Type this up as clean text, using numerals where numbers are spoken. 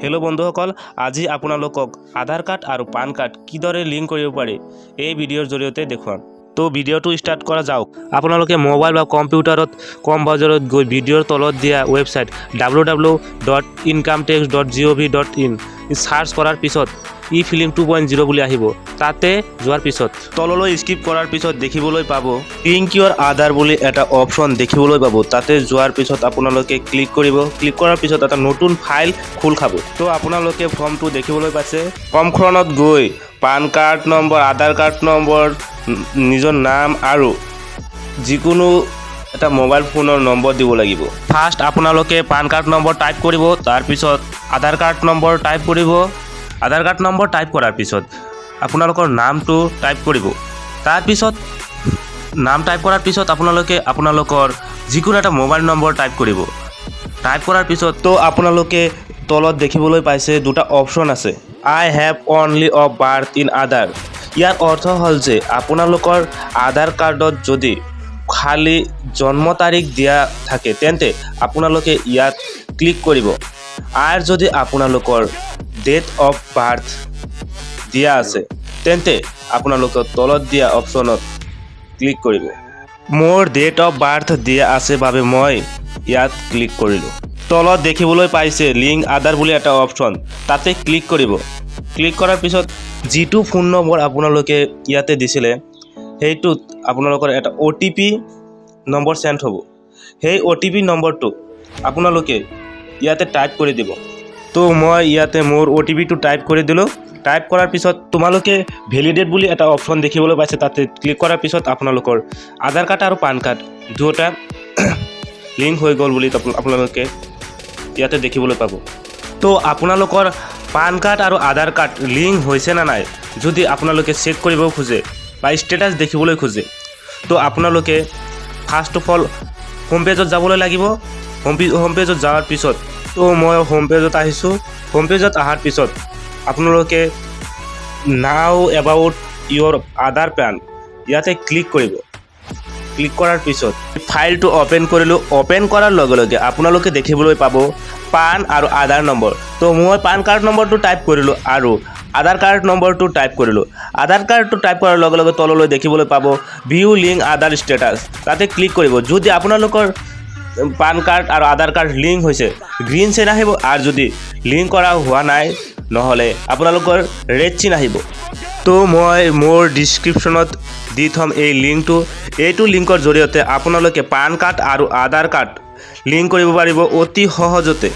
Hello बंधुসকল আজি আপোনালোকক আধাৰ card আৰু পান কাৰ্ড কিদৰে লিংক কৰিব পাৰি এই ভিডিঅ'ৰ জৰিয়তে দেখুৱাম। তো ভিডিঅ'টো ষ্টাৰ্ট কৰা যাওক। আপোনালোকে মোবাইল বা কম্পিউটাৰত কম বাজাৰত গৈ ভিডিঅ'ৰ তলত দিয়া ৱেবছাইট www.incometax.gov.in সাৰ্চ কৰাৰ পিছত ই ফিলিং 2.0 বুলি আহিব। তাতে যোৱাৰ পিছত তললৈ স্কিপ কৰাৰ পিছত দেখিবলৈ পাব লিংক ইয়ৰ আধাৰ বুলি এটা অপশ্যন দেখিবলৈ পাব। তাতে যোৱাৰ পিছত আপোনালোকে ক্লিক কৰিব। ক্লিক কৰাৰ পিছত এটা নতুন ফাইল খোল খাব। তো আপোনালোকে ফৰ্মটো দেখিবলৈ পাইছে। ফৰ্মখনত গৈ পান কাৰ্ড নম্বৰ, আধাৰ কাৰ্ড নম্বৰ, নিজৰ নাম আৰু যিকোনো এটা মোবাইল ফোনৰ নম্বৰ দিব লাগিব। ফাৰ্ষ্ট আপোনালোকে পান কাৰ্ড নম্বৰ টাইপ কৰিব, তাৰপিছত আধাৰ কাৰ্ড নম্বৰ টাইপ কৰিব। আধাৰ কাৰ্ড নম্বৰ টাইপ কৰাৰ পিছত আপোনালোকৰ নামটো টাইপ কৰিব। তাৰপিছত নাম টাইপ কৰাৰ পিছত আপোনালোকে আপোনালোকৰ যিকোনো এটা মোবাইল নম্বৰ টাইপ কৰিব। টাইপ কৰাৰ পিছত তো আপোনালোকে তলত দেখিবলৈ পাইছে দুটা অপশ্যন আছে। I have only of birth in Aadhaar. ইয়াৰ অৰ্থ হ'ল যে আপোনালোকৰ আধাৰ কাৰ্ডত যদি খালি জন্ম তাৰিখ দিয়া থাকে তেন্তে আপোনালোকে ইয়াত ক্লিক কৰিব। আৰু যদি আপোনালোকৰ ডেট অফ বাৰ্থ দিয়া আছে তেন্তে আপোনালোকৰ তলত দিয়া অপশ্যনত ক্লিক কৰিব। মোৰ ডেট অফ বাৰ্থ দিয়া আছে বাবে মই ইয়াত ক্লিক কৰিলোঁ। তলত দেখিবলৈ পাইছে লিংক আধাৰ বুলি এটা অপশ্যন, তাতে ক্লিক কৰিব। ক্লিক কৰাৰ পিছত যিটো ফোন নম্বৰ আপোনালোকে ইয়াতে দিছিলে সেইটোত আপোনালোকৰ এটা OTP নম্বৰ চেণ্ড হ'ব। সেই OTP নম্বৰটো আপোনালোকে ইয়াতে টাইপ কৰি দিব। তো মই ইয়াতে মোৰ OTPটো টাইপ কৰি দিলোঁ। টাইপ কৰাৰ পিছত তোমালোকে ভেলিডেট বুলি এটা অপশ্যন দেখিবলৈ পাইছে, তাতে ক্লিক কৰাৰ পিছত আপোনালোকৰ আধাৰ কাৰ্ড আৰু পান কাৰ্ড দুয়োটা লিংক হৈ গ'ল বুলি আপোনালোকে ইয়াতে দেখিবলৈ পাব। তো আপোনালোকৰ পান কাৰ্ড আৰু আধাৰ কাৰ্ড লিংক হৈছে নে নাই যদি আপোনালোকে চেক কৰিব খোজে বা ষ্টেটাছ দেখিবলৈ খোজে তো আপোনালোকে ফাৰ্ষ্ট অফ অল হোম পেজত যাবলৈ লাগিব। হোম পেজত যোৱাৰ পিছত তো মই হোম পেজত আহিছোঁ। হোম পেজত অহাৰ পিছত আপোনালোকে নাও এবাউট ইয়ৰ আধাৰ পেন ইয়াতে ক্লিক কৰিব। ক্লিক কৰাৰ পিছত ফাইলটো অ'পেন কৰিলোঁ। অ'পেন কৰাৰ লগে লগে আপোনালোকে দেখিবলৈ পাব পান আৰু আধাৰ নম্বৰ। তো মই পান কাৰ্ড নম্বৰটো টাইপ কৰিলোঁ আৰু আধাৰ কাৰ্ড নম্বৰটো টাইপ কৰিলোঁ। আধাৰ কাৰ্ডটো টাইপ কৰাৰ লগে লগে তললৈ দেখিবলৈ পাব ভিউ লিংক আধাৰ ষ্টেটাছ, তাতে ক্লিক কৰিব। যদি আপোনালোকৰ পান কাৰ্ড আৰু আধাৰ কাৰ্ড লিংক হৈছে গ্ৰীণ চিন আহিব, আৰু যদি লিংক কৰা হোৱা নাই নহ'লে আপোনালোকৰ ৰেড চিন আহিব। তো মই মোৰ ডিছক্ৰিপশ্যনত দি থ'ম এই লিংকটো। এইটো লিংকৰ জৰিয়তে আপোনালোকে পান কাৰ্ড আৰু আধাৰ কাৰ্ড লিংক কৰিব পাৰিব অতি সহজতে।